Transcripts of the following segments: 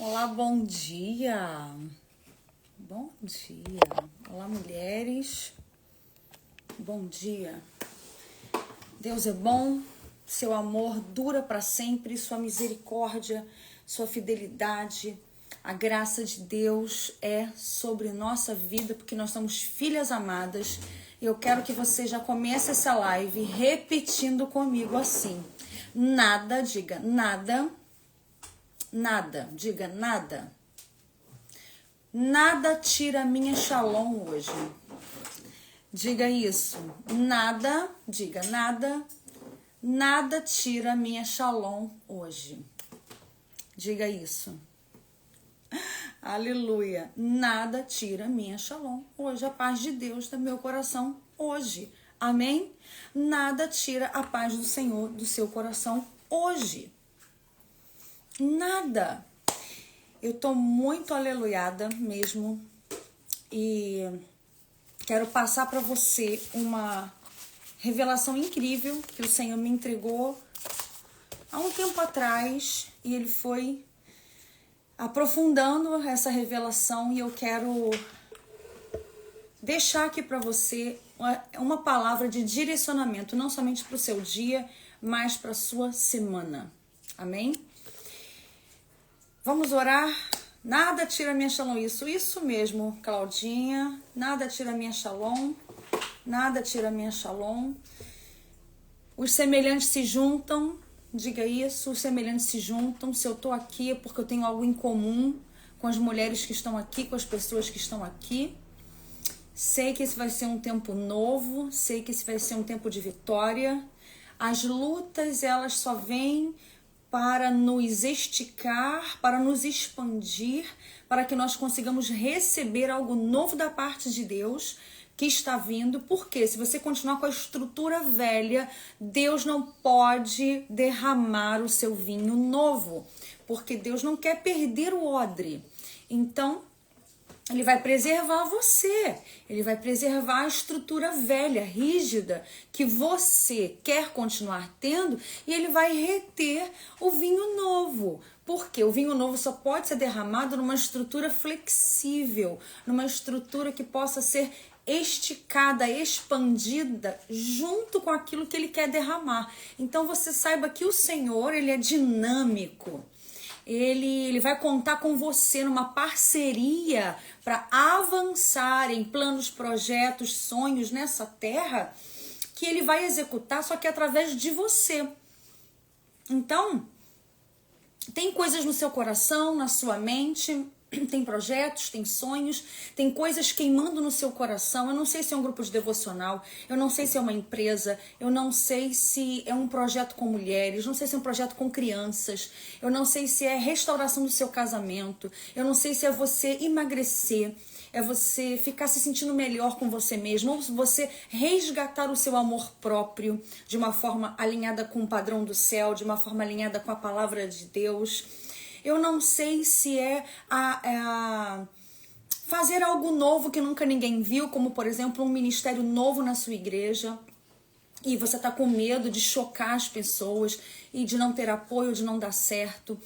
Olá, bom dia. Bom dia. Olá, mulheres. Bom dia. Deus é bom, seu amor dura para sempre, sua misericórdia, sua fidelidade, a graça de Deus é sobre nossa vida, porque nós somos filhas amadas. E eu quero que você já comece essa live repetindo comigo assim. Nada, diga nada. Nada, diga nada. Nada tira minha shalom hoje. Diga isso. Nada, diga nada. Nada tira minha shalom hoje. Diga isso. Aleluia. Nada tira minha shalom hoje. A paz de Deus do meu coração hoje. Amém? Nada tira a paz do Senhor do seu coração hoje. Nada. Eu tô muito aleluiada mesmo e quero passar para você uma revelação incrível que o Senhor me entregou há um tempo atrás e Ele foi aprofundando essa revelação e eu quero deixar aqui para você uma palavra de direcionamento, não somente para o seu dia, mas para a sua semana. Amém? Vamos orar. Nada tira minha shalom. Isso mesmo, Claudinha. Nada tira minha shalom. Nada tira minha shalom. Os semelhantes se juntam. Diga isso. Os semelhantes se juntam. Se eu tô aqui é porque eu tenho algo em comum com as mulheres que estão aqui, com as pessoas que estão aqui. Sei que esse vai ser um tempo novo. Sei que esse vai ser um tempo de vitória. As lutas, elas só vêm para nos esticar, para nos expandir, para que nós consigamos receber algo novo da parte de Deus que está vindo. Porque se você continuar com a estrutura velha, Deus não pode derramar o seu vinho novo, porque Deus não quer perder o odre. Então, Ele vai preservar você, Ele vai preservar a estrutura velha, rígida, que você quer continuar tendo, e Ele vai reter o vinho novo. Porque o vinho novo só pode ser derramado numa estrutura flexível, numa estrutura que possa ser esticada, expandida, junto com aquilo que Ele quer derramar. Então você saiba que o Senhor, Ele é dinâmico. Ele vai contar com você numa parceria para avançar em planos, projetos, sonhos nessa terra que Ele vai executar, só que através de você. Então, tem coisas no seu coração, na sua mente, tem projetos, tem sonhos, tem coisas queimando no seu coração. Eu não sei se é um grupo de devocional, eu não sei se é uma empresa, eu não sei se é um projeto com mulheres, não sei se é um projeto com crianças, eu não sei se é restauração do seu casamento, eu não sei se é você emagrecer, é você ficar se sentindo melhor com você mesmo, ou você resgatar o seu amor próprio de uma forma alinhada com o padrão do céu, de uma forma alinhada com a palavra de Deus. Eu não sei se é fazer algo novo que nunca ninguém viu, como por exemplo um ministério novo na sua igreja, e você está com medo de chocar as pessoas e de não ter apoio, de não dar certo.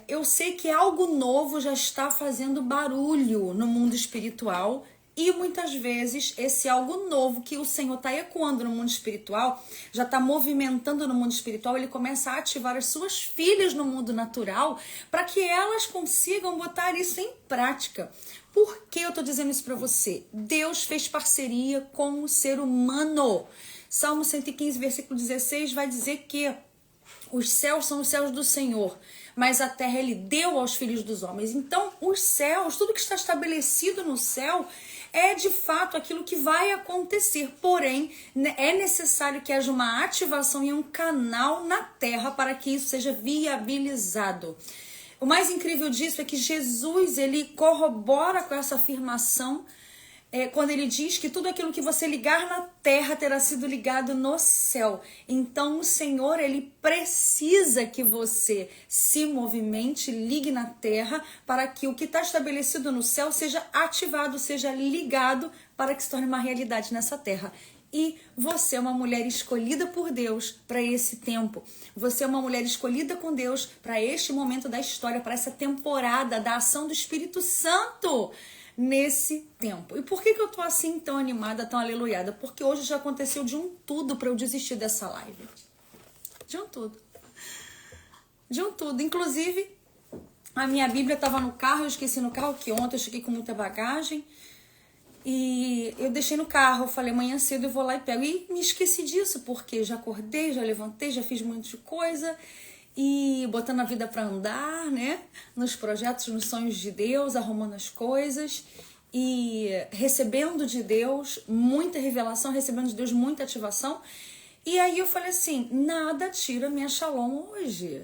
Eu sei que algo novo já está fazendo barulho no mundo espiritual. E muitas vezes esse algo novo que o Senhor está ecoando no mundo espiritual, já está movimentando no mundo espiritual, Ele começa a ativar as suas filhas no mundo natural para que elas consigam botar isso em prática. Por que eu estou dizendo isso para você? Deus fez parceria com o ser humano. Salmo 115, versículo 16 vai dizer que os céus são os céus do Senhor, mas a terra Ele deu aos filhos dos homens. Então os céus, tudo que está estabelecido no céu, é de fato aquilo que vai acontecer, porém é necessário que haja uma ativação e um canal na terra para que isso seja viabilizado. O mais incrível disso é que Jesus, Ele corrobora com essa afirmação quando Ele diz que tudo aquilo que você ligar na terra terá sido ligado no céu. Então o Senhor, Ele precisa que você se movimente, ligue na terra, para que o que está estabelecido no céu seja ativado, seja ligado, para que se torne uma realidade nessa terra. E você é uma mulher escolhida por Deus para esse tempo. Você é uma mulher escolhida com Deus para este momento da história, para essa temporada da ação do Espírito Santo nesse tempo. E por que eu tô assim tão animada, tão aleluiada? Porque hoje já aconteceu de um tudo para eu desistir dessa live. De um tudo. De um tudo. Inclusive, a minha Bíblia estava no carro, eu esqueci no carro, que ontem eu cheguei com muita bagagem. E eu deixei no carro, eu falei, amanhã cedo eu vou lá e pego. E me esqueci disso, porque já acordei, já levantei, já fiz muita coisa. E botando a vida para andar, né? Nos projetos, nos sonhos de Deus, arrumando as coisas. E recebendo de Deus muita revelação, recebendo de Deus muita ativação. E aí eu falei assim, nada tira minha Shalom hoje.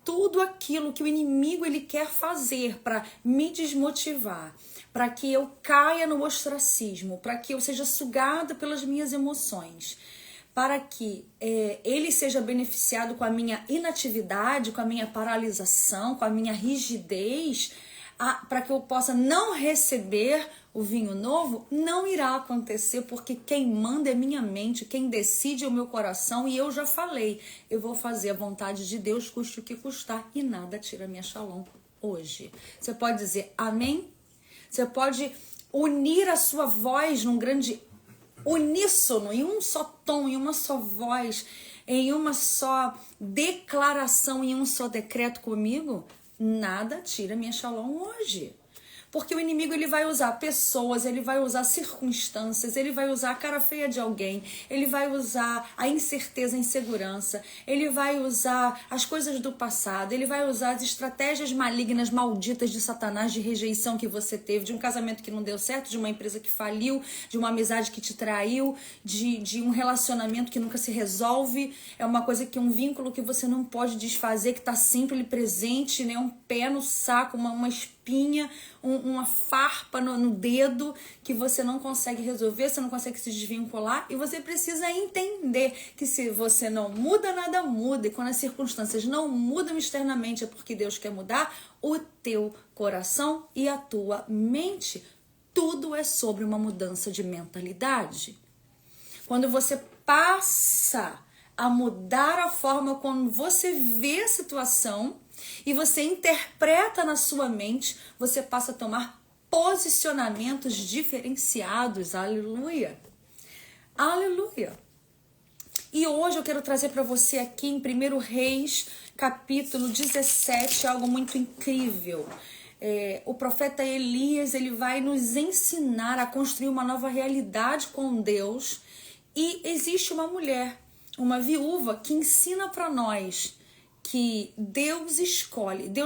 Tudo aquilo que o inimigo ele quer fazer para me desmotivar, para que eu caia no ostracismo, para que eu seja sugada pelas minhas emoções, para que ele seja beneficiado com a minha inatividade, com a minha paralisação, com a minha rigidez, para que eu possa não receber o vinho novo, não irá acontecer, porque quem manda é minha mente, quem decide é o meu coração, e eu já falei, eu vou fazer a vontade de Deus, custe o que custar, e nada tira minha Shalom hoje. Você pode dizer amém? Você pode unir a sua voz num grande uníssono, em um só tom, em uma só voz, em uma só declaração, em um só decreto comigo? Nada tira minha Shalom hoje. Porque o inimigo ele vai usar pessoas, ele vai usar circunstâncias, ele vai usar a cara feia de alguém, ele vai usar a incerteza, a insegurança, ele vai usar as coisas do passado, ele vai usar as estratégias malignas, malditas de Satanás, de rejeição que você teve, de um casamento que não deu certo, de uma empresa que faliu, de uma amizade que te traiu, de um relacionamento que nunca se resolve. É uma coisa que um vínculo que você não pode desfazer, que está sempre presente, né? Um pé no saco, uma espinha, uma farpa no dedo que você não consegue resolver, você não consegue se desvincular, e você precisa entender que se você não muda, nada muda, e quando as circunstâncias não mudam externamente é porque Deus quer mudar o teu coração e a tua mente. Tudo é sobre uma mudança de mentalidade. Quando você passa a mudar a forma como você vê a situação e você interpreta na sua mente, você passa a tomar posicionamentos diferenciados. Aleluia! Aleluia! E hoje eu quero trazer para você aqui em 1 Reis, capítulo 17, algo muito incrível. O profeta Elias, ele vai nos ensinar a construir uma nova realidade com Deus. E existe uma mulher, uma viúva, que ensina para nós que Deus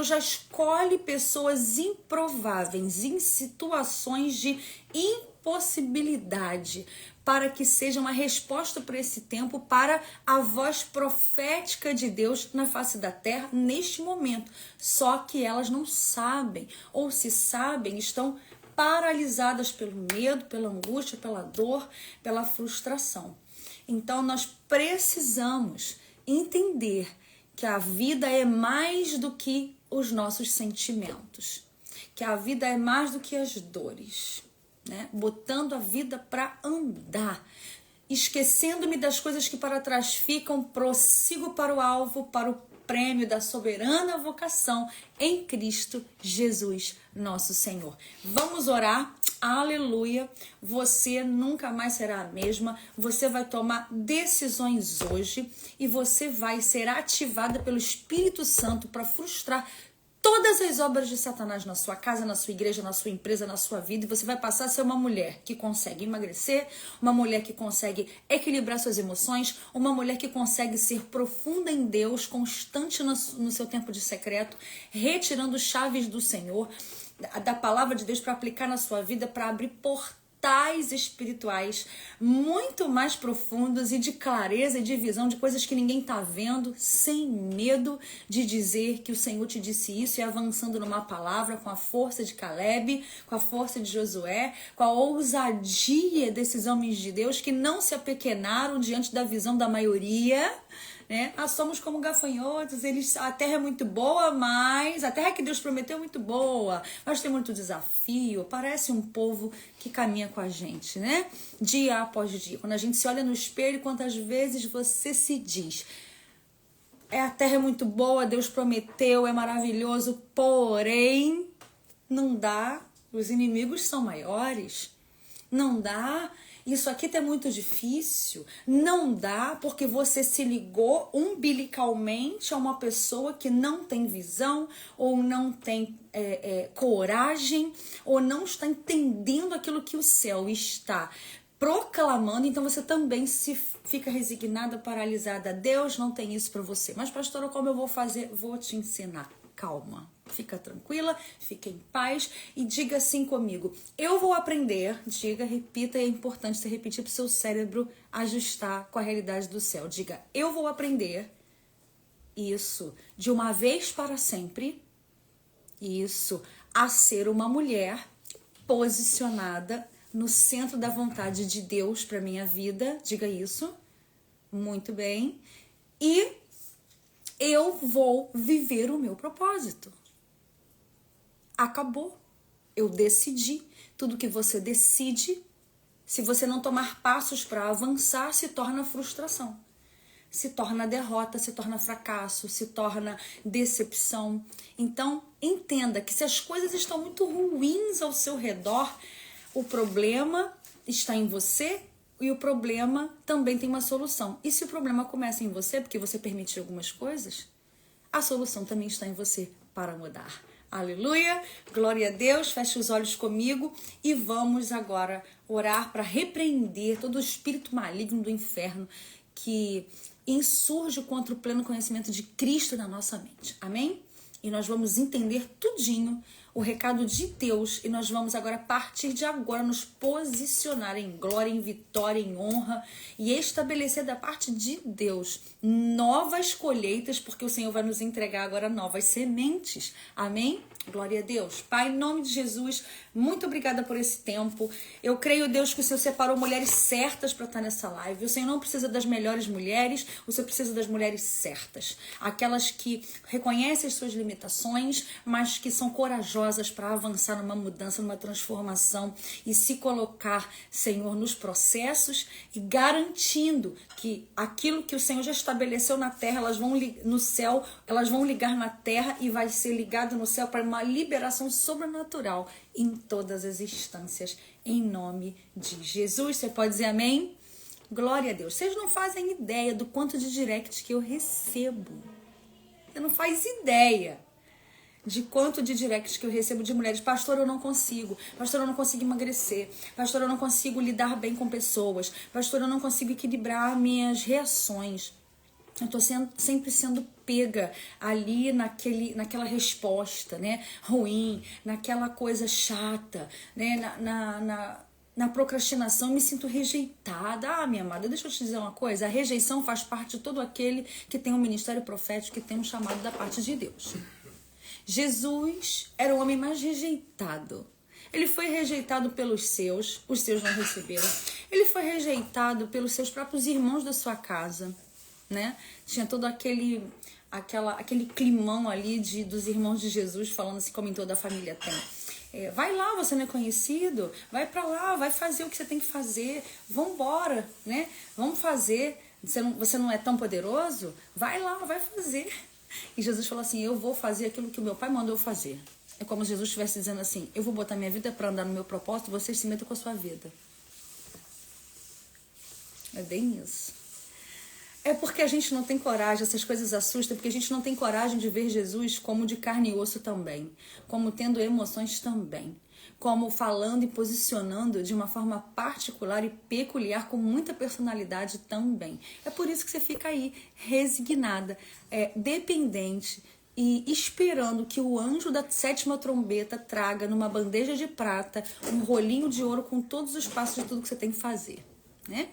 já escolhe pessoas improváveis, em situações de impossibilidade, para que seja uma resposta para esse tempo, para a voz profética de Deus na face da terra neste momento. Só que elas não sabem, ou se sabem, estão paralisadas pelo medo, pela angústia, pela dor, pela frustração. Então nós precisamos entender que a vida é mais do que os nossos sentimentos, que a vida é mais do que as dores, né? Botando a vida para andar, esquecendo-me das coisas que para trás ficam, prossigo para o alvo, para o prêmio da soberana vocação em Cristo Jesus, nosso Senhor. Vamos orar. Aleluia, você nunca mais será a mesma, você vai tomar decisões hoje e você vai ser ativada pelo Espírito Santo para frustrar todas as obras de Satanás na sua casa, na sua igreja, na sua empresa, na sua vida, e você vai passar a ser uma mulher que consegue emagrecer, uma mulher que consegue equilibrar suas emoções, uma mulher que consegue ser profunda em Deus, constante no seu tempo de secreto, retirando chaves do Senhor, da palavra de Deus para aplicar na sua vida, para abrir portais espirituais muito mais profundos e de clareza e de visão de coisas que ninguém está vendo, sem medo de dizer que o Senhor te disse isso, e avançando numa palavra com a força de Caleb, com a força de Josué, com a ousadia desses homens de Deus que não se apequenaram diante da visão da maioria, né? Somos como gafanhotos, a terra é muito boa, mas a terra que Deus prometeu é muito boa, mas tem muito desafio, parece um povo que caminha com a gente, né? Dia após dia. Quando a gente se olha no espelho, quantas vezes você se diz: a terra é muito boa, Deus prometeu, é maravilhoso, porém, não dá, os inimigos são maiores, não dá, isso aqui tá muito difícil, não dá porque você se ligou umbilicalmente a uma pessoa que não tem visão, ou não tem coragem, ou não está entendendo aquilo que o céu está proclamando, então você também se fica resignada, paralisada. Deus não tem isso para você. Mas, pastora, como eu vou fazer? Vou te ensinar. Calma, fica tranquila, fica em paz e diga assim comigo: eu vou aprender. Diga, repita, é importante você repetir para o seu cérebro ajustar com a realidade do céu. Diga: eu vou aprender isso de uma vez para sempre, isso, a ser uma mulher posicionada no centro da vontade de Deus para minha vida. Diga isso. Muito bem. E eu vou viver o meu propósito. Acabou. Eu decidi. Tudo que você decide, se você não tomar passos para avançar, se torna frustração. Se torna derrota, se torna fracasso, se torna decepção. Então, entenda que se as coisas estão muito ruins ao seu redor, o problema está em você e o problema também tem uma solução. E se o problema começa em você, porque você permitiu algumas coisas, a solução também está em você para mudar. Aleluia, glória a Deus, feche os olhos comigo e vamos agora orar para repreender todo o espírito maligno do inferno que insurge contra o pleno conhecimento de Cristo na nossa mente. Amém? E nós vamos entender tudinho o recado de Deus e nós vamos agora, a partir de agora, nos posicionar em glória, em vitória, em honra e estabelecer da parte de Deus novas colheitas, porque o Senhor vai nos entregar agora novas sementes. Amém? Glória a Deus. Pai, em nome de Jesus, muito obrigada por esse tempo. Eu creio, Deus, que o Senhor separou mulheres certas para estar nessa live. O Senhor não precisa das melhores mulheres, o Senhor precisa das mulheres certas. Aquelas que reconhecem as suas limitações, mas que são corajosas para avançar numa mudança, numa transformação e se colocar, Senhor, nos processos e garantindo que aquilo que o Senhor já estabeleceu na terra, elas vão no céu, elas vão ligar na terra e vai ser ligado no céu para uma liberação sobrenatural em todas as instâncias, em nome de Jesus. Você pode dizer amém? Glória a Deus. Vocês não fazem ideia do quanto de direct que eu recebo. Você não faz ideia de quanto de direct que eu recebo de mulheres. Pastor, eu não consigo. Pastor, eu não consigo emagrecer. Pastor, eu não consigo lidar bem com pessoas. Pastor, eu não consigo equilibrar minhas reações. Eu tô sempre sendo pega ali naquela resposta, né, ruim, naquela coisa chata, né, na procrastinação, me sinto rejeitada. Ah, minha amada, deixa eu te dizer uma coisa, a rejeição faz parte de todo aquele que tem um ministério profético, que tem um chamado da parte de Deus. Jesus era o homem mais rejeitado. Ele foi rejeitado pelos seus, os seus não receberam. Ele foi rejeitado pelos seus próprios irmãos da sua casa, né? Tinha todo aquele climão ali dos irmãos de Jesus, falando assim como em toda a família tem. Vai lá, você não é conhecido, vai pra lá, vai fazer o que você tem que fazer, vambora, né? Vamos fazer, você não é tão poderoso? Vai lá, vai fazer. E Jesus falou assim: eu vou fazer aquilo que o meu pai mandou fazer. É como se Jesus estivesse dizendo assim: eu vou botar minha vida para andar no meu propósito, vocês se metam com a sua vida. É bem isso. É porque a gente não tem coragem, essas coisas assustam, porque a gente não tem coragem de ver Jesus como de carne e osso também, como tendo emoções também, como falando e posicionando de uma forma particular e peculiar, com muita personalidade também. É por isso que você fica aí, resignada, dependente e esperando que o anjo da 7ª trombeta traga numa bandeja de prata um rolinho de ouro com todos os passos de tudo que você tem que fazer, né?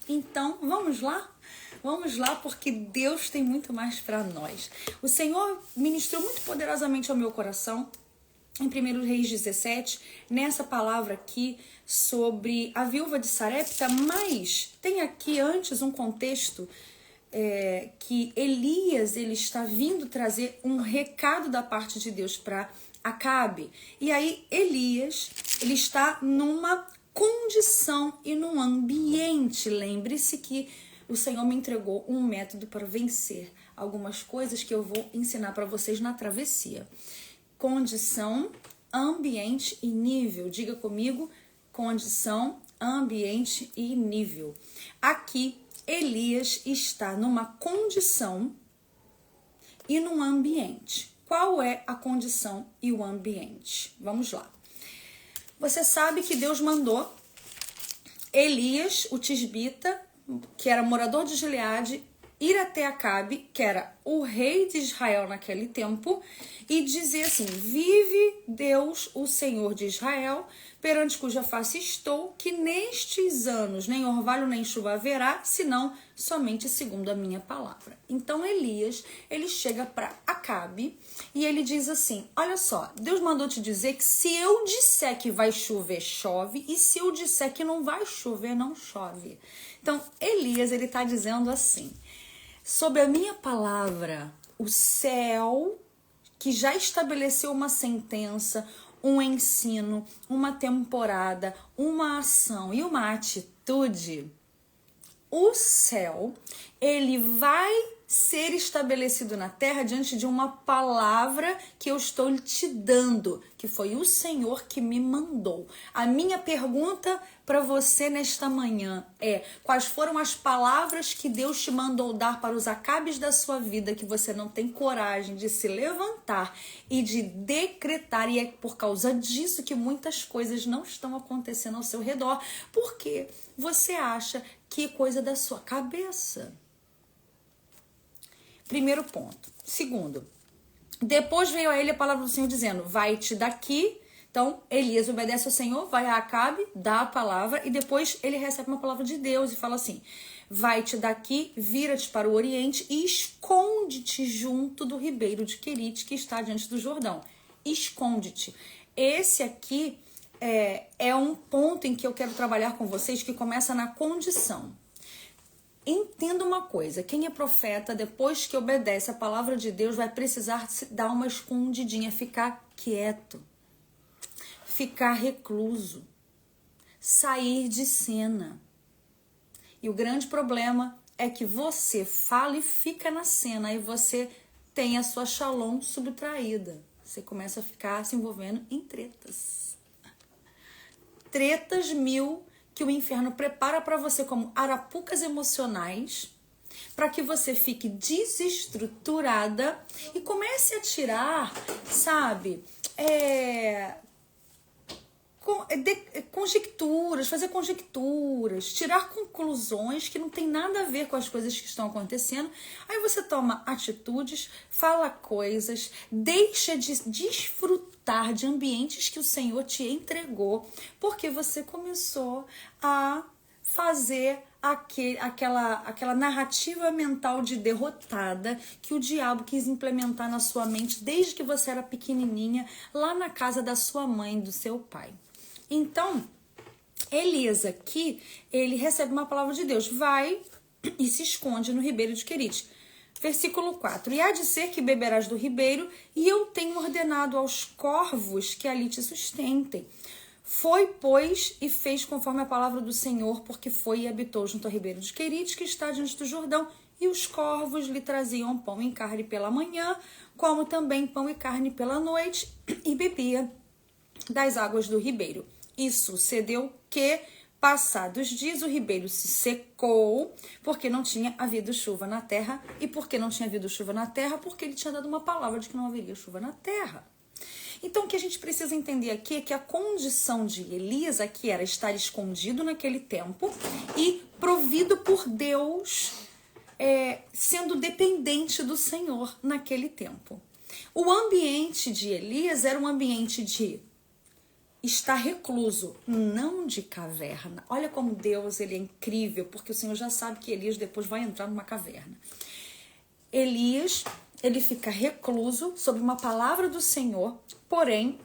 Então, vamos lá? Vamos lá, porque Deus tem muito mais para nós. O Senhor ministrou muito poderosamente ao meu coração, em 1 Reis 17, nessa palavra aqui sobre a viúva de Sarepta, mas tem aqui antes um contexto que Elias ele está vindo trazer um recado da parte de Deus para Acabe. E aí Elias ele está numa condição e num ambiente. Lembre-se que o Senhor me entregou um método para vencer algumas coisas que eu vou ensinar para vocês na travessia. Condição, ambiente e nível. Diga comigo, condição, ambiente e nível. Aqui, Elias está numa condição e num ambiente. Qual é a condição e o ambiente? Vamos lá. Você sabe que Deus mandou Elias, o tisbita, que era morador de Gileade, ir até Acabe, que era o rei de Israel naquele tempo, e dizer assim: vive Deus, o Senhor de Israel, perante cuja face estou, que nestes anos nem orvalho nem chuva haverá, senão somente segundo a minha palavra. Então Elias, ele chega para Acabe e ele diz assim: olha só, Deus mandou te dizer que se eu disser que vai chover, chove, e se eu disser que não vai chover, não chove. Então Elias, ele está dizendo assim: sob a minha palavra, o céu, que já estabeleceu uma sentença, um ensino, uma temporada, uma ação e uma atitude, o céu, ele vai ser estabelecido na terra diante de uma palavra que eu estou te dando, que foi o Senhor que me mandou. A minha pergunta para você nesta manhã é: quais foram as palavras que Deus te mandou dar para os acabes da sua vida que você não tem coragem de se levantar e de decretar? E é por causa disso que muitas coisas não estão acontecendo ao seu redor, porque você acha que é coisa da sua cabeça. Primeiro ponto. Segundo, depois veio a ele a palavra do Senhor dizendo: vai-te daqui. Então, Elias obedece ao Senhor, vai a Acabe, dá a palavra, e depois ele recebe uma palavra de Deus e fala assim: vai-te daqui, vira-te para o oriente e esconde-te junto do ribeiro de Querite, que está diante do Jordão. Esconde-te. Esse aqui é um ponto em que eu quero trabalhar com vocês, que começa na condição. Entenda uma coisa: quem é profeta, depois que obedece a palavra de Deus, vai precisar se dar uma escondidinha, ficar quieto, ficar recluso, sair de cena. E o grande problema é que você fala e fica na cena, e você tem a sua shalom subtraída. Você começa a ficar se envolvendo em tretas. Tretas mil que o inferno prepara para você como arapucas emocionais, para que você fique desestruturada e comece a tirar, sabe, conjecturas, fazer conjecturas, tirar conclusões que não tem nada a ver com as coisas que estão acontecendo. Aí você toma atitudes, fala coisas, deixa de desfrutar de ambientes que o Senhor te entregou, porque você começou a fazer aquela narrativa mental de derrotada que o diabo quis implementar na sua mente desde que você era pequenininha, lá na casa da sua mãe e do seu pai. Então, Elias aqui, ele recebe uma palavra de Deus, vai e se esconde no ribeiro de Querite. Versículo 4, e há de ser que beberás do ribeiro, e eu tenho ordenado aos corvos que ali te sustentem. Foi, pois, e fez conforme a palavra do Senhor, porque foi e habitou junto ao ribeiro de Querite, que está diante do Jordão, e os corvos lhe traziam pão e carne pela manhã, como também pão e carne pela noite, e bebia das águas do ribeiro. E sucedeu que, passados dias, o ribeiro se secou, porque não tinha havido chuva na terra. E por que não tinha havido chuva na terra? Porque ele tinha dado uma palavra de que não haveria chuva na terra. Então, o que a gente precisa entender aqui é que a condição de Elias aqui era estar escondido naquele tempo e provido por Deus, sendo dependente do Senhor naquele tempo. O ambiente de Elias era um ambiente de estar recluso, não de caverna. Olha como Deus, ele é incrível, porque o Senhor já sabe que Elias depois vai entrar numa caverna. Elias, ele fica recluso sob uma palavra do Senhor, porém,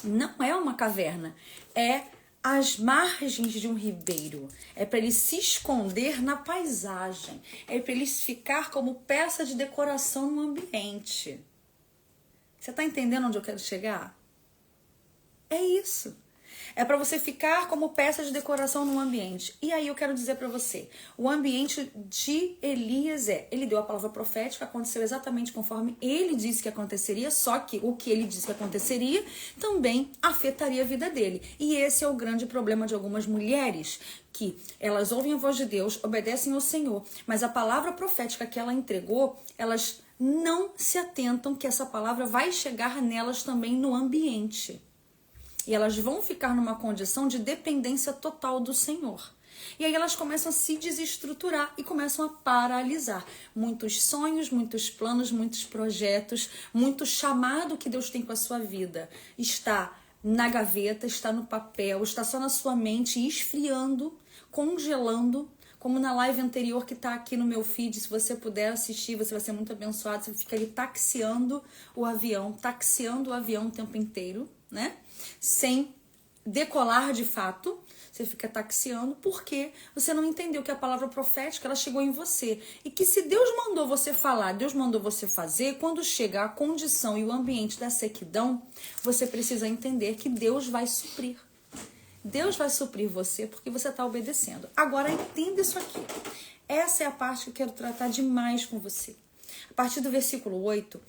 não é uma caverna, é às margens de um ribeiro. É para ele se esconder na paisagem. É para ele ficar como peça de decoração no ambiente. Você está entendendo onde eu quero chegar? É isso. É para você ficar como peça de decoração no ambiente. E aí eu quero dizer para você, o ambiente de Elias ele deu a palavra profética, aconteceu exatamente conforme ele disse que aconteceria, só que o que ele disse que aconteceria também afetaria a vida dele. E esse é o grande problema de algumas mulheres, que elas ouvem a voz de Deus, obedecem ao Senhor, mas a palavra profética que ela entregou, elas não se atentam que essa palavra vai chegar nelas também no ambiente. E elas vão ficar numa condição de dependência total do Senhor. E aí elas começam a se desestruturar e começam a paralisar. Muitos sonhos, muitos planos, muitos projetos, muito chamado que Deus tem com a sua vida está na gaveta, está no papel, está só na sua mente, esfriando, congelando, como na live anterior que está aqui no meu feed. Se você puder assistir, você vai ser muito abençoado. Você fica ali taxiando o avião o tempo inteiro, né? Sem decolar de fato, você fica taxiando porque você não entendeu que a palavra profética ela chegou em você e que se Deus mandou você falar, Deus mandou você fazer, quando chega a condição e o ambiente da sequidão, você precisa entender que Deus vai suprir. Deus vai suprir você porque você está obedecendo. Agora entenda isso aqui. Essa é a parte que eu quero tratar demais com você. A partir do versículo 8,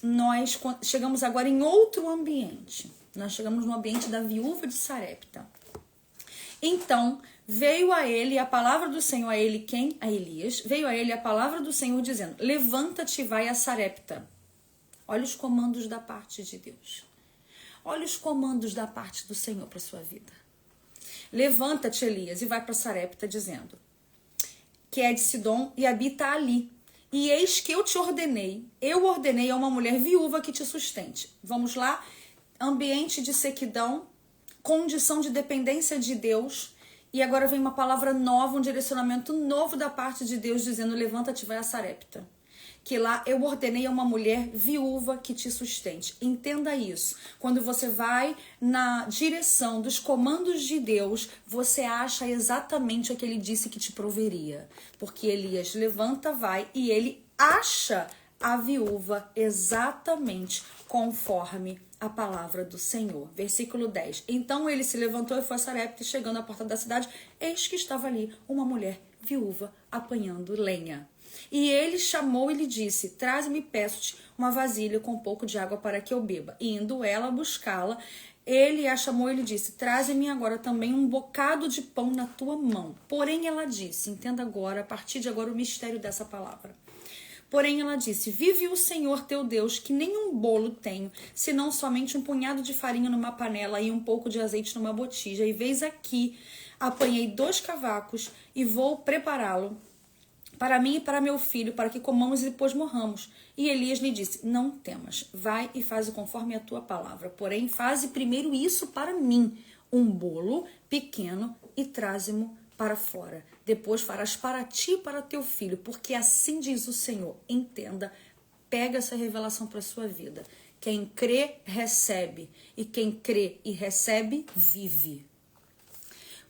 nós chegamos agora em outro ambiente. Nós chegamos no ambiente da viúva de Sarepta. Então, veio a ele a palavra do Senhor, a ele quem? A Elias. Veio a ele a palavra do Senhor dizendo, levanta-te e vai a Sarepta. Olha os comandos da parte de Deus. Olha os comandos da parte do Senhor para a sua vida. Levanta-te, Elias, e vai para Sarepta, dizendo, que é de Sidom e habita ali. E eis que eu ordenei a uma mulher viúva que te sustente. Vamos lá? Ambiente de sequidão, condição de dependência de Deus, e agora vem uma palavra nova, um direcionamento novo da parte de Deus, dizendo, levanta-te, vai a Sarepta. Que lá eu ordenei a uma mulher viúva que te sustente. Entenda isso. Quando você vai na direção dos comandos de Deus, você acha exatamente o que ele disse que te proveria. Porque Elias levanta, vai, e ele acha a viúva exatamente conforme a palavra do Senhor. Versículo 10. Então ele se levantou e foi a Sarepta, e chegando à porta da cidade, eis que estava ali uma mulher viúva apanhando lenha. E ele chamou e lhe disse, traze-me, peço-te, uma vasilha com um pouco de água para que eu beba. E indo ela buscá-la, ele a chamou e lhe disse, traze-me agora também um bocado de pão na tua mão. Porém ela disse, entenda agora, a partir de agora, o mistério dessa palavra. Porém ela disse, vive o Senhor teu Deus, que nenhum bolo tenho, senão somente um punhado de farinha numa panela e um pouco de azeite numa botija. E veis aqui, apanhei 2 cavacos e vou prepará-lo para mim e para meu filho, para que comamos e depois morramos. E Elias lhe disse, não temas, vai e faze conforme a tua palavra. Porém, faze primeiro isso para mim, um bolo pequeno, e traze-mo para fora. Depois farás para ti e para teu filho, porque assim diz o Senhor. Entenda, pega essa revelação para a sua vida. Quem crê, recebe. E quem crê e recebe, vive.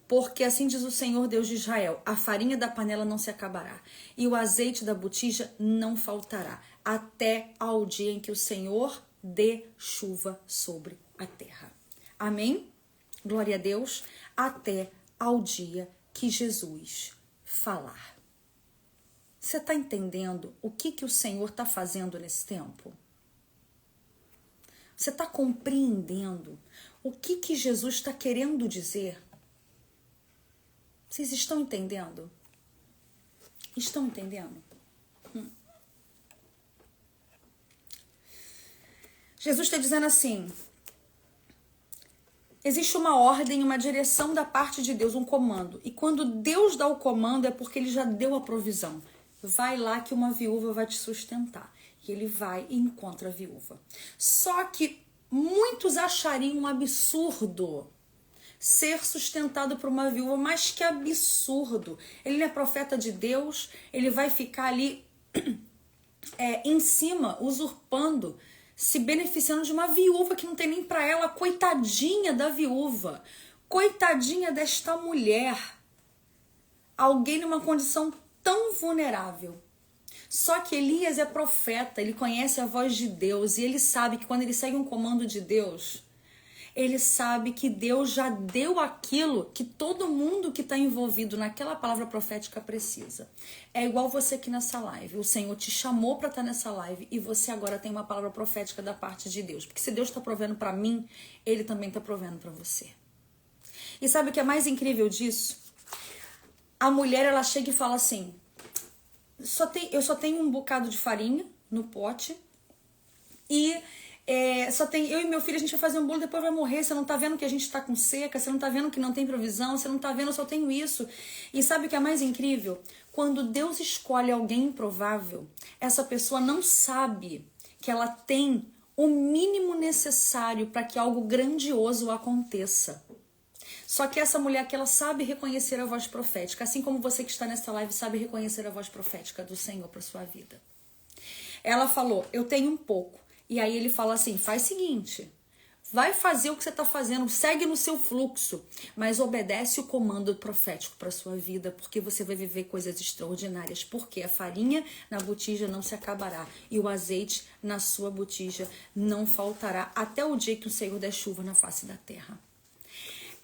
Porque assim diz o Senhor Deus de Israel, a farinha da panela não se acabará, e o azeite da botija não faltará, até ao dia em que o Senhor dê chuva sobre a terra. Amém? Glória a Deus, até ao dia que Jesus falar. Você está entendendo o que o Senhor está fazendo nesse tempo? Você está compreendendo o que Jesus está querendo dizer? Vocês estão entendendo? Estão entendendo? Jesus está dizendo assim, existe uma ordem, uma direção da parte de Deus, um comando. E quando Deus dá o comando é porque ele já deu a provisão. Vai lá que uma viúva vai te sustentar. E ele vai e encontra a viúva. Só que muitos achariam um absurdo ser sustentado por uma viúva, mas que absurdo. Ele é profeta de Deus, ele vai ficar ali em cima, usurpando, se beneficiando de uma viúva que não tem nem para ela, coitadinha da viúva. Coitadinha desta mulher. Alguém numa condição tão vulnerável. Só que Elias é profeta, ele conhece a voz de Deus e ele sabe que quando ele segue um comando de Deus, ele sabe que Deus já deu aquilo que todo mundo que está envolvido naquela palavra profética precisa. É igual você aqui nessa live. O Senhor te chamou para estar nessa live e você agora tem uma palavra profética da parte de Deus. Porque se Deus está provendo para mim, Ele também está provendo para você. E sabe o que é mais incrível disso? A mulher, ela chega e fala assim, eu só tenho um bocado de farinha no pote e só tem eu e meu filho, a gente vai fazer um bolo, depois vai morrer. Você não tá vendo que a gente tá com seca, você não tá vendo que não tem provisão, você não tá vendo, eu só tenho isso. E sabe o que é mais incrível? Quando Deus escolhe alguém improvável, essa pessoa não sabe que ela tem o mínimo necessário para que algo grandioso aconteça. Só que essa mulher aqui, ela sabe reconhecer a voz profética, assim como você que está nessa live sabe reconhecer a voz profética do Senhor para sua vida. Ela falou, eu tenho um pouco. E aí ele fala assim, faz o seguinte, vai fazer o que você está fazendo, segue no seu fluxo, mas obedece o comando profético para sua vida, porque você vai viver coisas extraordinárias, porque a farinha na botija não se acabará e o azeite na sua botija não faltará até o dia que o Senhor der chuva na face da terra.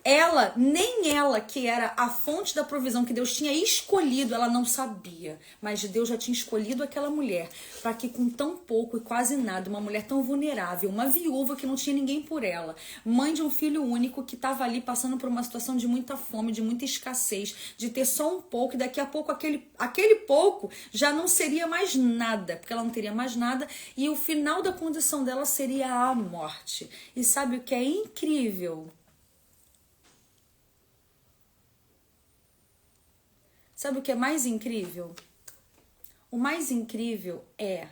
Ela, nem ela que era a fonte da provisão que Deus tinha escolhido, ela não sabia. Mas Deus já tinha escolhido aquela mulher para que com tão pouco e quase nada, uma mulher tão vulnerável, uma viúva que não tinha ninguém por ela, mãe de um filho único que estava ali passando por uma situação de muita fome, de muita escassez, de ter só um pouco e daqui a pouco aquele pouco já não seria mais nada, porque ela não teria mais nada e o final da condição dela seria a morte. E sabe o que é incrível? Sabe o que é mais incrível? O mais incrível é...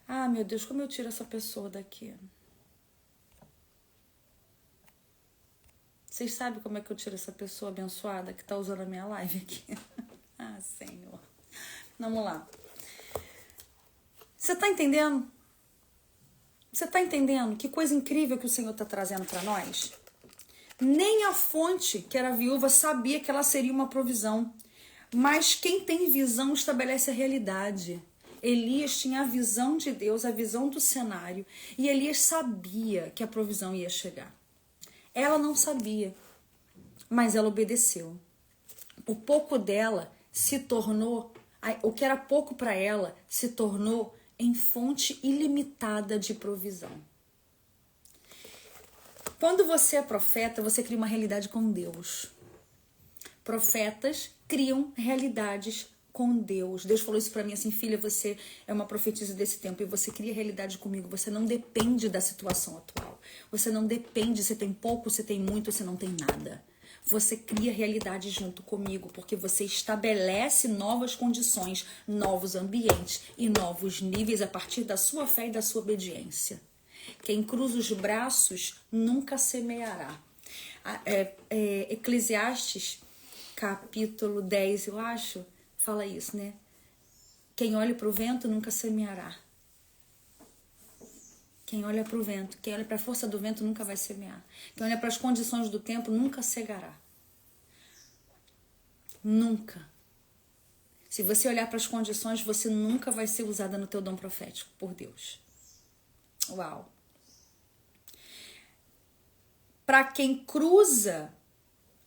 Ah, meu Deus, como eu tiro essa pessoa daqui? Vocês sabem como é que eu tiro essa pessoa abençoada que tá usando a minha live aqui? Ah, Senhor. Vamos lá. Você tá entendendo? Você tá entendendo que coisa incrível que o Senhor tá trazendo para nós? Nem a fonte, que era a viúva, sabia que ela seria uma provisão. Mas quem tem visão estabelece a realidade. Elias tinha a visão de Deus, a visão do cenário. E Elias sabia que a provisão ia chegar. Ela não sabia, mas ela obedeceu. O pouco dela se tornou, o que era pouco para ela, se tornou em fonte ilimitada de provisão. Quando você é profeta, você cria uma realidade com Deus. Profetas criam realidades com Deus. Deus falou isso pra mim assim, filha, você é uma profetisa desse tempo e você cria realidade comigo. Você não depende da situação atual. Você não depende se tem pouco, se tem muito, se não tem nada. Você cria realidade junto comigo, porque você estabelece novas condições, novos ambientes e novos níveis a partir da sua fé e da sua obediência. Quem cruza os braços nunca semeará. Eclesiastes, capítulo 10, eu acho, fala isso, né? Quem olha para o vento nunca semeará. Quem olha para o vento, quem olha para a força do vento nunca vai semear. Quem olha para as condições do tempo nunca cegará. Nunca. Se você olhar para as condições, você nunca vai ser usada no teu dom profético por Deus. Uau! Para quem cruza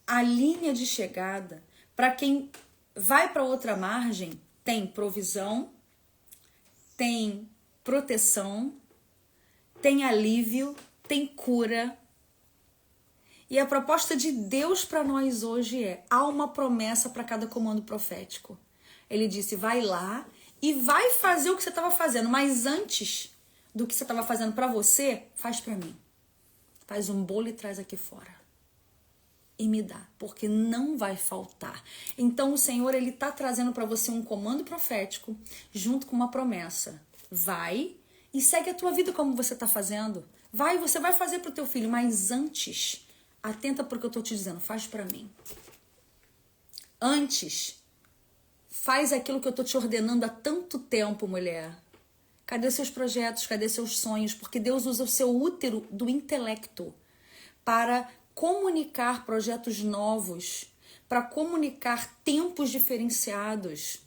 a linha de chegada, para quem vai para outra margem, tem provisão, tem proteção, tem alívio, tem cura. E a proposta de Deus para nós hoje há uma promessa para cada comando profético. Ele disse, vai lá e vai fazer o que você estava fazendo, mas antes do que você estava fazendo para você, faz para mim. Faz um bolo e traz aqui fora. E me dá, porque não vai faltar. Então o Senhor, ele tá trazendo para você um comando profético junto com uma promessa. Vai e segue a tua vida como você tá fazendo. Vai, você vai fazer pro teu filho, mas antes, atenta pro que eu tô te dizendo, faz para mim. Antes, faz aquilo que eu tô te ordenando há tanto tempo, mulher. Cadê seus projetos? Cadê seus sonhos? Porque Deus usa o seu útero do intelecto para comunicar projetos novos, para comunicar tempos diferenciados,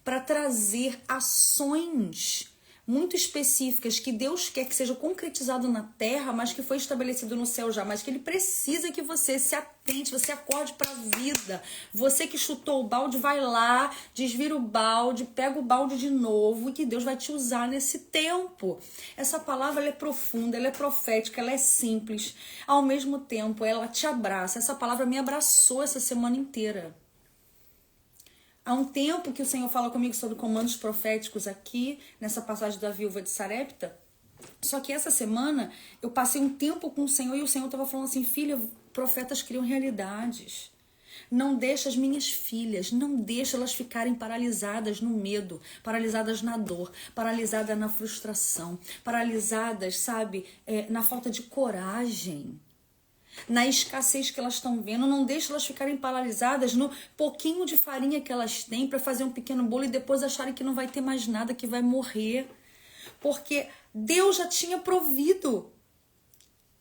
para trazer ações muito específicas que Deus quer que seja concretizado na terra, mas que foi estabelecido no céu já, mas que Ele precisa que você se atente, você acorde para a vida. Você que chutou o balde, vai lá, desvira o balde, pega o balde de novo e que Deus vai te usar nesse tempo. Essa palavra ela é profunda, ela é profética, ela é simples. Ao mesmo tempo, ela te abraça. Essa palavra me abraçou essa semana inteira. Há um tempo que o Senhor fala comigo sobre comandos proféticos aqui, nessa passagem da viúva de Sarepta. Só que essa semana eu passei um tempo com o Senhor e o Senhor estava falando assim: filha, profetas criam realidades. Não deixa as minhas filhas, não deixa elas ficarem paralisadas no medo, paralisadas na dor, paralisadas na frustração, paralisadas, sabe, na falta de coragem. Na escassez que elas estão vendo, não deixa elas ficarem paralisadas no pouquinho de farinha que elas têm para fazer um pequeno bolo e depois acharem que não vai ter mais nada, que vai morrer. Porque Deus já tinha provido.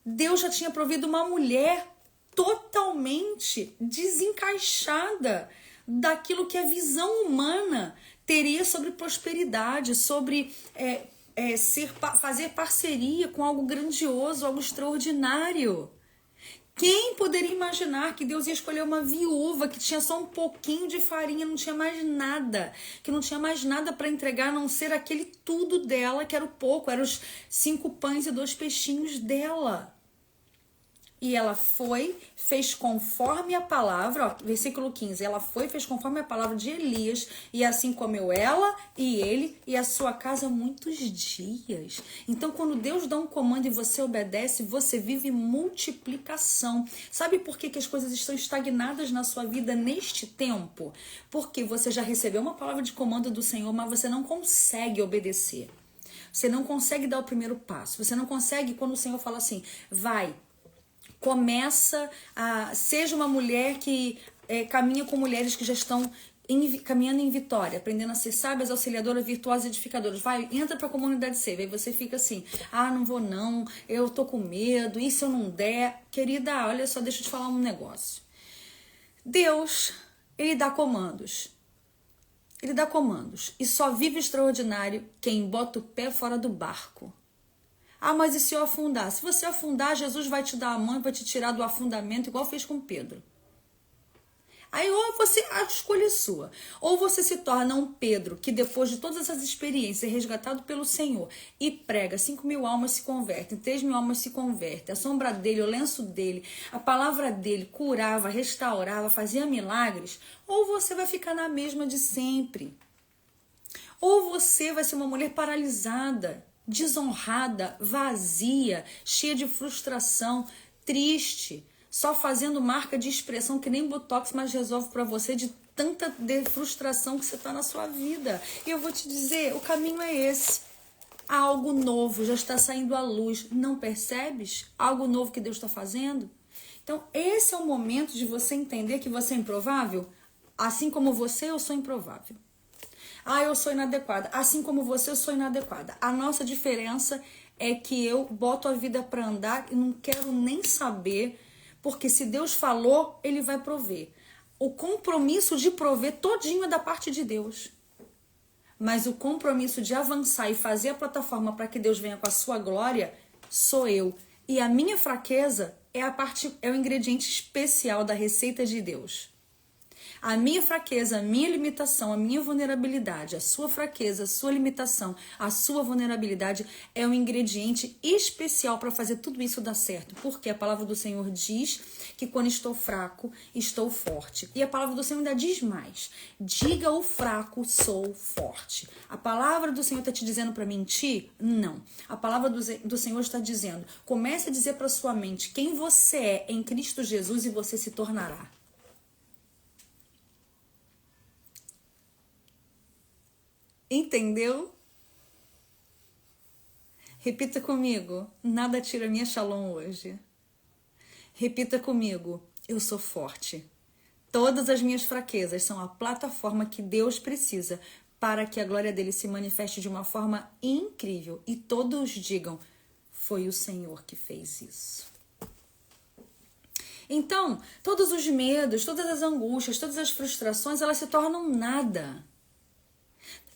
Deus já tinha provido uma mulher totalmente desencaixada daquilo que a visão humana teria sobre prosperidade, sobre fazer parceria com algo grandioso, algo extraordinário. Quem poderia imaginar que Deus ia escolher uma viúva que tinha só um pouquinho de farinha, não tinha mais nada, que não tinha mais nada para entregar a não ser aquele tudo dela, que era o pouco, eram os 5 pães e 2 peixinhos dela. E ela foi, fez conforme a palavra, ó, versículo 15, ela foi, fez conforme a palavra de Elias, e assim comeu ela e ele e a sua casa muitos dias. Então, quando Deus dá um comando e você obedece, você vive multiplicação. Sabe por que as coisas estão estagnadas na sua vida neste tempo? Porque você já recebeu uma palavra de comando do Senhor, mas você não consegue obedecer. Você não consegue dar o primeiro passo. Você não consegue, quando o Senhor fala assim, vai, seja uma mulher que caminha com mulheres que já estão caminhando em vitória, aprendendo a ser sábias, auxiliadoras, virtuosas e edificadoras. Vai, entra pra comunidade Save. Aí você fica assim, não vou não, eu tô com medo, e se eu não der? Querida, olha só, deixa eu te falar um negócio. Deus, Ele dá comandos. Ele dá comandos. E só vive extraordinário quem bota o pé fora do barco. Mas e se eu afundar? Se você afundar, Jesus vai te dar a mão e vai te tirar do afundamento, igual fez com Pedro. Aí ou a escolha é sua. Ou você se torna um Pedro, que depois de todas essas experiências é resgatado pelo Senhor e prega, 5.000 almas se convertem, 3.000 almas se convertem, a sombra dele, o lenço dele, a palavra dele curava, restaurava, fazia milagres. Ou você vai ficar na mesma de sempre. Ou você vai ser uma mulher paralisada, desonrada, vazia, cheia de frustração, triste, só fazendo marca de expressão que nem Botox mais resolve para você, de tanta frustração que você está na sua vida. E eu vou te dizer, o caminho é esse. Há algo novo, já está saindo à luz. Não percebes? Algo novo que Deus está fazendo? Então, esse é o momento de você entender que você é improvável. Assim como você, eu sou improvável. Eu sou inadequada. Assim como você, eu sou inadequada. A nossa diferença é que eu boto a vida para andar e não quero nem saber, porque se Deus falou, Ele vai prover. O compromisso de prover todinho é da parte de Deus. Mas o compromisso de avançar e fazer a plataforma para que Deus venha com a sua glória, sou eu. E a minha fraqueza é o ingrediente especial da receita de Deus. A minha fraqueza, a minha limitação, a minha vulnerabilidade, a sua fraqueza, a sua limitação, a sua vulnerabilidade é um ingrediente especial para fazer tudo isso dar certo. Porque a palavra do Senhor diz que quando estou fraco, estou forte. E a palavra do Senhor ainda diz mais. Diga ao fraco, sou forte. A palavra do Senhor está te dizendo para mentir? Não. A palavra do Senhor está dizendo, comece a dizer para sua mente quem você é em Cristo Jesus e você se tornará. Entendeu? Repita comigo, nada tira minha shalom hoje. Repita comigo, eu sou forte. Todas as minhas fraquezas são a plataforma que Deus precisa para que a glória dele se manifeste de uma forma incrível. E todos digam, foi o Senhor que fez isso. Então, todos os medos, todas as angústias, todas as frustrações, elas se tornam nada.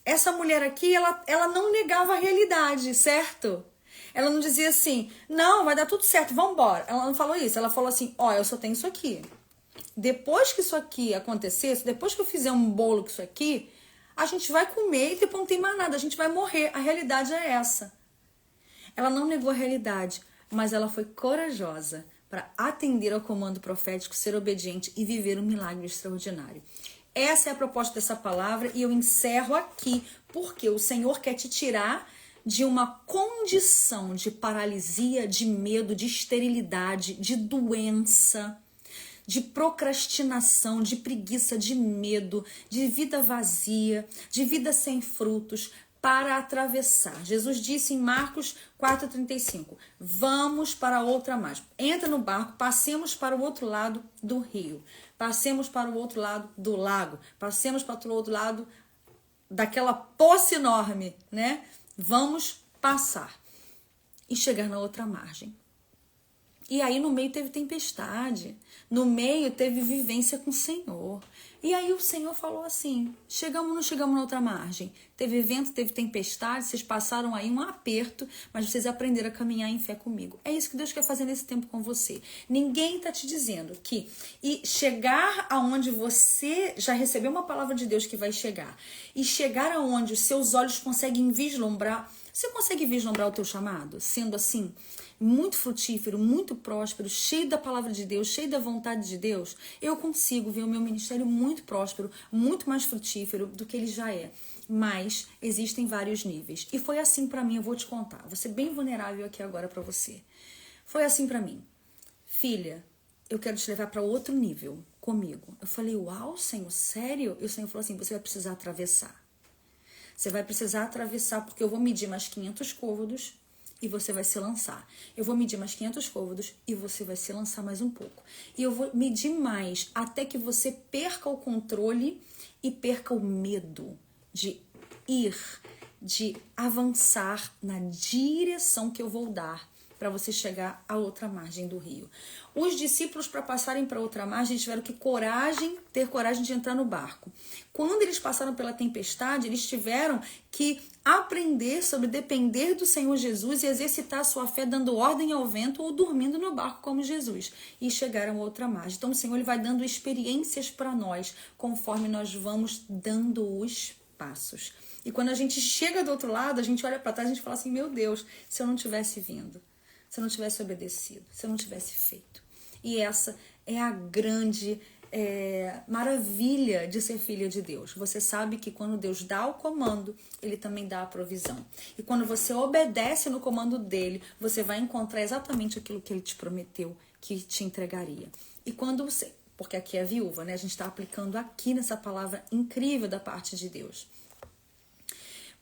Essa mulher aqui, ela não negava a realidade, certo? Ela não dizia assim, não, vai dar tudo certo, vamos embora. Ela não falou isso, ela falou assim, ó, eu só tenho isso aqui. Depois que isso aqui acontecesse, depois que eu fizer um bolo com isso aqui, a gente vai comer e depois não tem mais nada, a gente vai morrer. A realidade é essa. Ela não negou a realidade, mas ela foi corajosa para atender ao comando profético, ser obediente e viver um milagre extraordinário. Essa é a proposta dessa palavra e eu encerro aqui, porque o Senhor quer te tirar de uma condição de paralisia, de medo, de esterilidade, de doença, de procrastinação, de preguiça, de medo, de vida vazia, de vida sem frutos, para atravessar. Jesus disse em Marcos 4,35, vamos para outra margem. Entra no barco, passemos para o outro lado do rio, passemos para o outro lado do lago, passemos para o outro lado daquela poça enorme, né? Vamos passar e chegar na outra margem. E aí no meio teve tempestade, no meio teve vivência com o Senhor. E aí o Senhor falou assim, chegamos ou não chegamos na outra margem? Teve vento, teve tempestade, vocês passaram aí um aperto, mas vocês aprenderam a caminhar em fé comigo. É isso que Deus quer fazer nesse tempo com você. Ninguém está te dizendo que e chegar aonde você já recebeu uma palavra de Deus que vai chegar, e chegar aonde os seus olhos conseguem vislumbrar. Você consegue vislumbrar o teu chamado? Sendo assim, muito frutífero, muito próspero, cheio da palavra de Deus, cheio da vontade de Deus, eu consigo ver o meu ministério muito próspero, muito mais frutífero do que ele já é. Mas existem vários níveis. E foi assim pra mim, eu vou te contar. Vou ser bem vulnerável aqui agora pra você. Foi assim pra mim. Filha, eu quero te levar pra outro nível comigo. Eu falei, uau, Senhor, sério? E o Senhor falou assim, você vai precisar atravessar. Você vai precisar atravessar, porque eu vou medir mais 500 côvados e você vai se lançar. Eu vou medir mais 500 côvados e você vai se lançar mais um pouco. E eu vou medir mais até que você perca o controle e perca o medo de ir, de avançar na direção que eu vou dar para você chegar à outra margem do rio. Os discípulos, para passarem para outra margem, tiveram que ter coragem de entrar no barco. Quando eles passaram pela tempestade, eles tiveram que aprender sobre depender do Senhor Jesus e exercitar a sua fé dando ordem ao vento ou dormindo no barco como Jesus. E chegaram a outra margem. Então o Senhor ele vai dando experiências para nós, conforme nós vamos dando os passos. E quando a gente chega do outro lado, a gente olha para trás e a gente fala assim, meu Deus, se eu não tivesse vindo, se eu não tivesse obedecido, se eu não tivesse feito. E essa é a grande maravilha de ser filha de Deus. Você sabe que quando Deus dá o comando, ele também dá a provisão. E quando você obedece no comando dele, você vai encontrar exatamente aquilo que ele te prometeu, que te entregaria. E quando você... Porque aqui é viúva, né? A gente está aplicando aqui nessa palavra incrível da parte de Deus.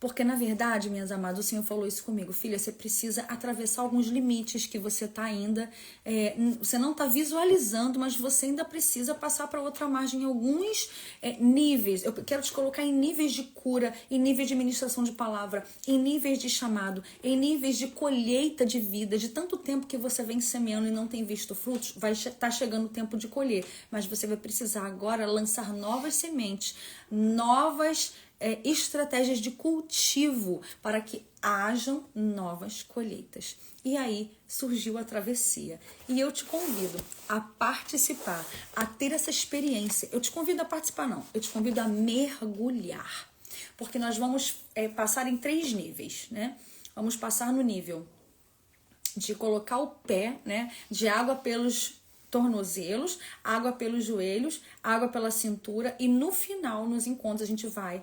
Porque, na verdade, minhas amadas, o Senhor falou isso comigo. Filha, você precisa atravessar alguns limites que você está ainda... você não está visualizando, mas você ainda precisa passar para outra margem em alguns níveis. Eu quero te colocar em níveis de cura, em níveis de ministração de palavra, em níveis de chamado, em níveis de colheita de vida. De tanto tempo que você vem semeando e não tem visto frutos, vai estar chegando o tempo de colher. Mas você vai precisar agora lançar novas sementes, novas... estratégias de cultivo para que hajam novas colheitas. E aí surgiu a travessia. E eu te convido a participar, a ter essa experiência. Eu te convido a participar, não. Eu te convido a mergulhar. Porque nós vamos passar em 3 níveis, né? Vamos passar no nível de colocar o pé, né? De água pelos tornozelos, água pelos joelhos, água pela cintura. E no final, nos encontros, a gente vai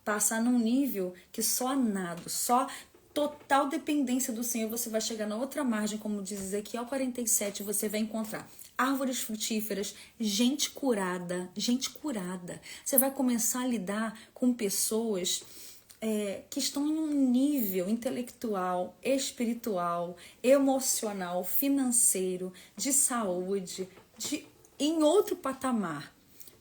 passar num nível que só nado, só total dependência do Senhor, você vai chegar na outra margem, como diz Ezequiel 47, você vai encontrar árvores frutíferas, gente curada. Você vai começar a lidar com pessoas que estão em um nível intelectual, espiritual, emocional, financeiro, de saúde, em outro patamar.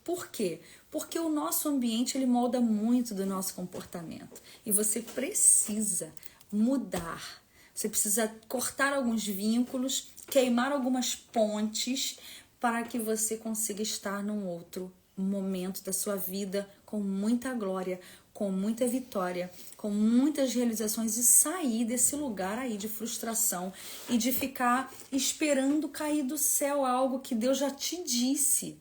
Por quê? Porque o nosso ambiente ele molda muito do nosso comportamento. E você precisa mudar. Você precisa cortar alguns vínculos, queimar algumas pontes para que você consiga estar num outro momento da sua vida com muita glória, com muita vitória, com muitas realizações e sair desse lugar aí de frustração e de ficar esperando cair do céu algo que Deus já te disse.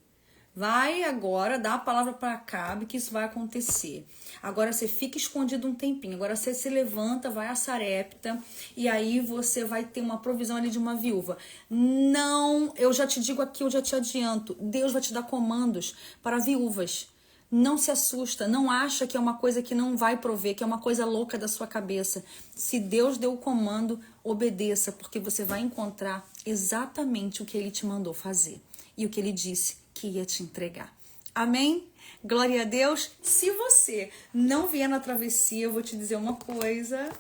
Vai agora dar a palavra para Acabe que isso vai acontecer. Agora você fica escondido um tempinho. Agora você se levanta, vai a Sarepta e aí você vai ter uma provisão ali de uma viúva. Não, eu já te digo aqui, eu já te adianto. Deus vai te dar comandos para viúvas. Não se assusta, não acha que é uma coisa que não vai prover, que é uma coisa louca da sua cabeça. Se Deus deu o comando, obedeça, porque você vai encontrar exatamente o que Ele te mandou fazer e o que Ele disse que ia te entregar. Amém? Glória a Deus. Se você não vier na travessia, eu vou te dizer uma coisa.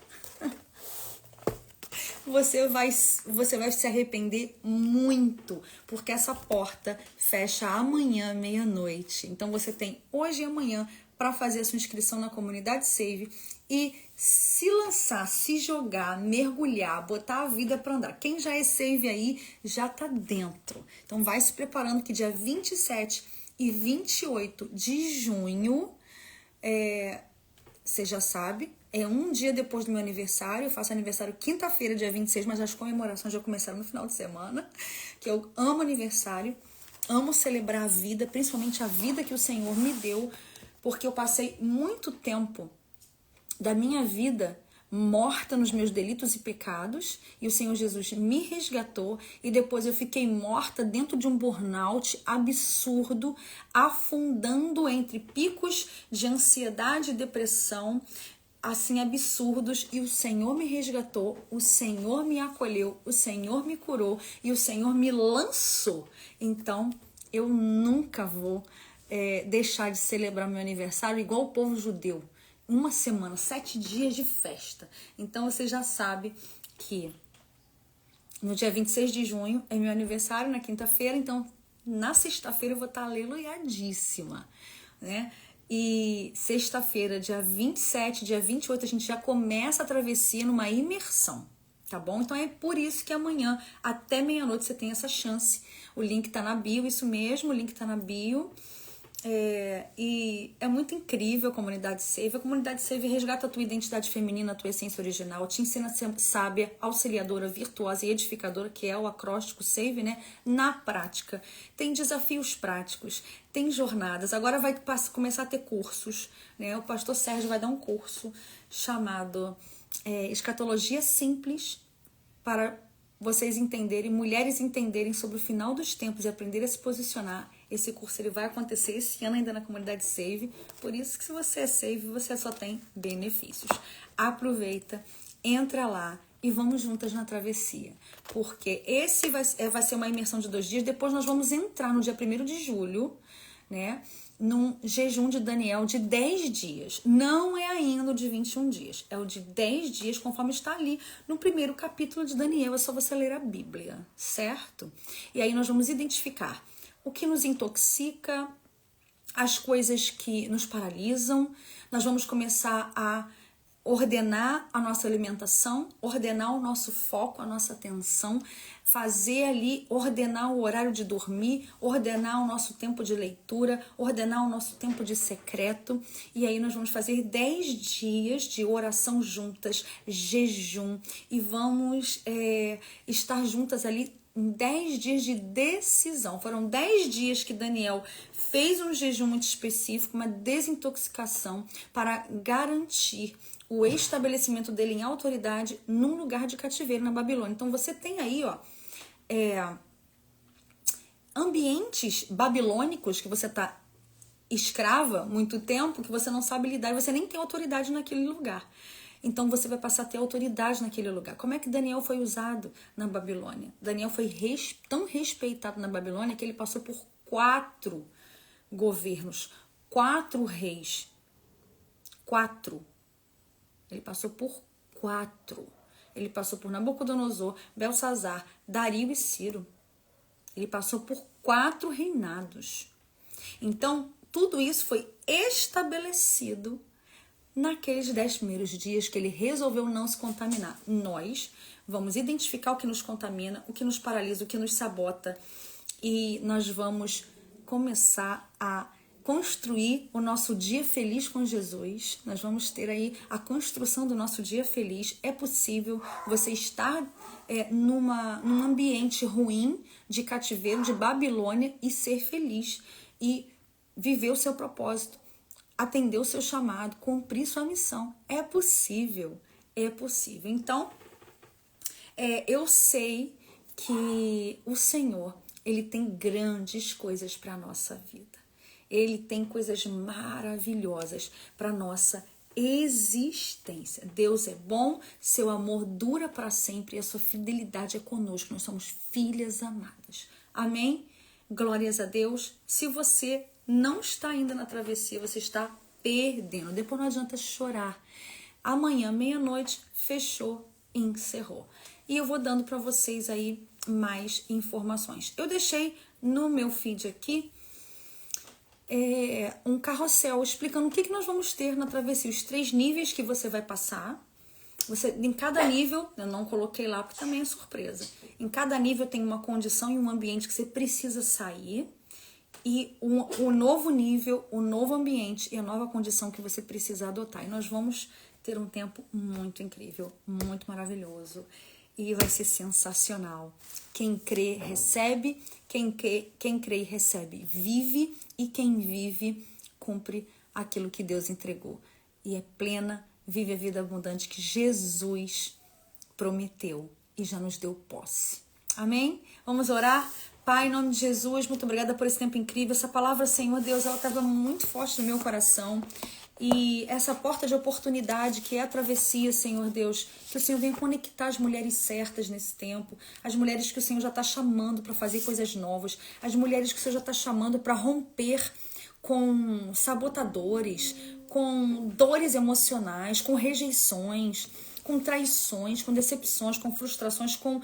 Você vai se arrepender muito, porque essa porta fecha amanhã, meia-noite. Então você tem hoje e amanhã para fazer a sua inscrição na comunidade Save e se lançar, se jogar, mergulhar, botar a vida para andar. Quem já é Save aí já tá dentro. Então vai se preparando que dia 27 e 28 de junho, você já sabe, é um dia depois do meu aniversário. Eu faço aniversário quinta-feira, dia 26, mas as comemorações já começaram no final de semana, que eu amo aniversário, amo celebrar a vida, principalmente a vida que o Senhor me deu, porque eu passei muito tempo da minha vida morta nos meus delitos e pecados, e o Senhor Jesus me resgatou, e depois eu fiquei morta dentro de um burnout absurdo, afundando entre picos de ansiedade e depressão, assim, absurdos, e o Senhor me resgatou, o Senhor me acolheu, o Senhor me curou, e o Senhor me lançou. Então, eu nunca vou deixar de celebrar meu aniversário igual o povo judeu. Uma semana, 7 dias de festa. Então, você já sabe que no dia 26 de junho é meu aniversário, na quinta-feira. Então, na sexta-feira eu vou estar aleluiadíssima, né? E sexta-feira, dia 27, dia 28, a gente já começa a travessia numa imersão, tá bom? Então, é por isso que amanhã, até meia-noite, você tem essa chance. O link tá na bio, isso mesmo, o link tá na bio. E é muito incrível a comunidade Save. A comunidade Save resgata a tua identidade feminina, a tua essência original, te ensina a ser sábia, auxiliadora, virtuosa e edificadora, que é o acróstico Save, né? Na prática. Tem desafios práticos, tem jornadas. Agora vai começar a ter cursos, né? O pastor Sérgio vai dar um curso chamado Escatologia Simples para vocês entenderem, mulheres entenderem sobre o final dos tempos e aprenderem a se posicionar. Esse curso ele vai acontecer esse ano ainda na comunidade Save. Por isso que se você é Save, você só tem benefícios. Aproveita, entra lá e vamos juntas na travessia. Porque esse vai ser uma imersão de 2 dias. Depois nós vamos entrar no dia 1º de julho, né? Num jejum de Daniel de 10 dias. Não é ainda o de 21 dias. É o de 10 dias, conforme está ali no primeiro capítulo de Daniel. É só você ler a Bíblia, certo? E aí nós vamos identificar o que nos intoxica, as coisas que nos paralisam. Nós vamos começar a ordenar a nossa alimentação, ordenar o nosso foco, a nossa atenção, fazer ali, ordenar o horário de dormir, ordenar o nosso tempo de leitura, ordenar o nosso tempo de secreto. E aí nós vamos fazer 10 dias de oração juntas, jejum, e vamos estar juntas ali em 10 dias de decisão. Foram 10 dias que Daniel fez um jejum muito específico, uma desintoxicação para garantir o estabelecimento dele em autoridade num lugar de cativeiro na Babilônia. Então você tem aí, ambientes babilônicos que você está escrava muito tempo, que você não sabe lidar e você nem tem autoridade naquele lugar. Então você vai passar a ter autoridade naquele lugar. Como é que Daniel foi usado na Babilônia? Daniel foi tão respeitado na Babilônia que ele passou por 4 governos, 4 reis. 4. Ele passou por 4. Ele passou por Nabucodonosor, Belsazar, Dario e Ciro. Ele passou por 4 reinados. Então, tudo isso foi estabelecido naqueles 10 primeiros dias que ele resolveu não se contaminar. Nós vamos identificar o que nos contamina, o que nos paralisa, o que nos sabota, e nós vamos começar a construir o nosso dia feliz com Jesus. Nós vamos ter aí a construção do nosso dia feliz. É possível você estar num ambiente ruim, de cativeiro, de Babilônia, e ser feliz e viver o seu propósito, atender o seu chamado, cumprir sua missão. É possível, é possível. Então, eu sei que o Senhor, ele tem grandes coisas para a nossa vida. Ele tem coisas maravilhosas para a nossa existência. Deus é bom, seu amor dura para sempre e a sua fidelidade é conosco. Nós somos filhas amadas. Amém? Glórias a Deus. Se você não está ainda na travessia, você está perdendo. Depois não adianta chorar. Amanhã, meia-noite, fechou e encerrou. E eu vou dando para vocês aí mais informações. Eu deixei no meu feed aqui um carrossel explicando o que nós vamos ter na travessia, os 3 níveis que você vai passar. Em cada nível, eu não coloquei lá porque também é surpresa. Em cada nível tem uma condição e um ambiente que você precisa sair. E o novo nível, o novo ambiente e a nova condição que você precisa adotar. E nós vamos ter um tempo muito incrível, muito maravilhoso. E vai ser sensacional. Quem crê, recebe. Quem crê e recebe, vive. E quem vive, cumpre aquilo que Deus entregou. E é plena, vive a vida abundante que Jesus prometeu e já nos deu posse. Amém? Vamos orar? Pai, em nome de Jesus, muito obrigada por esse tempo incrível. Essa palavra, Senhor Deus, ela estava muito forte no meu coração. E essa porta de oportunidade que é a travessia, Senhor Deus, que o Senhor venha conectar as mulheres certas nesse tempo, as mulheres que o Senhor já está chamando para fazer coisas novas, as mulheres que o Senhor já está chamando para romper com sabotadores, com dores emocionais, com rejeições, com traições, com decepções, com frustrações, com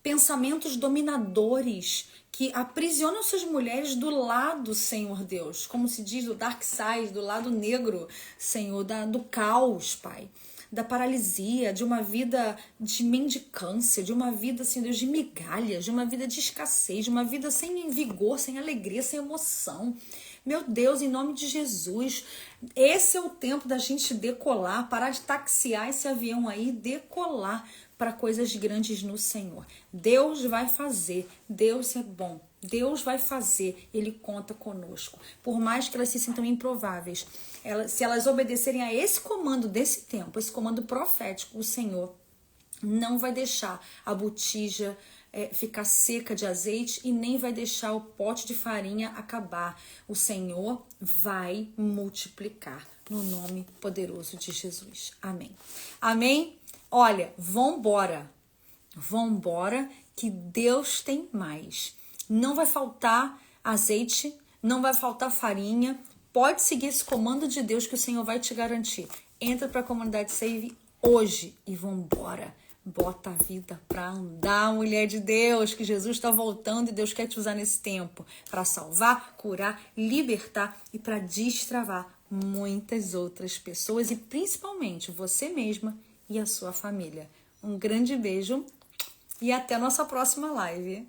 pensamentos dominadores que aprisionam essas mulheres do lado, Senhor Deus, como se diz, do dark side, do lado negro, Senhor, do caos, Pai, da paralisia, de uma vida de mendicância, de uma vida, Senhor Deus, de migalhas, de uma vida de escassez, de uma vida sem vigor, sem alegria, sem emoção. Meu Deus, em nome de Jesus, esse é o tempo da gente decolar, parar de taxiar esse avião aí, decolar para coisas grandes no Senhor. Deus vai fazer, Deus é bom, Deus vai fazer, Ele conta conosco. Por mais que elas se sintam improváveis, se elas obedecerem a esse comando desse tempo, esse comando profético, o Senhor não vai deixar a botija ficar seca de azeite e nem vai deixar o pote de farinha acabar. O Senhor vai multiplicar no nome poderoso de Jesus. Amém. Amém? Olha, vambora, que Deus tem mais. Não vai faltar azeite, não vai faltar farinha. Pode seguir esse comando de Deus que o Senhor vai te garantir. Entra para a comunidade Save hoje e vambora. Bota a vida para andar, mulher de Deus, que Jesus está voltando e Deus quer te usar nesse tempo para salvar, curar, libertar e para destravar muitas outras pessoas e principalmente você mesma e a sua família. Um grande beijo e até a nossa próxima live.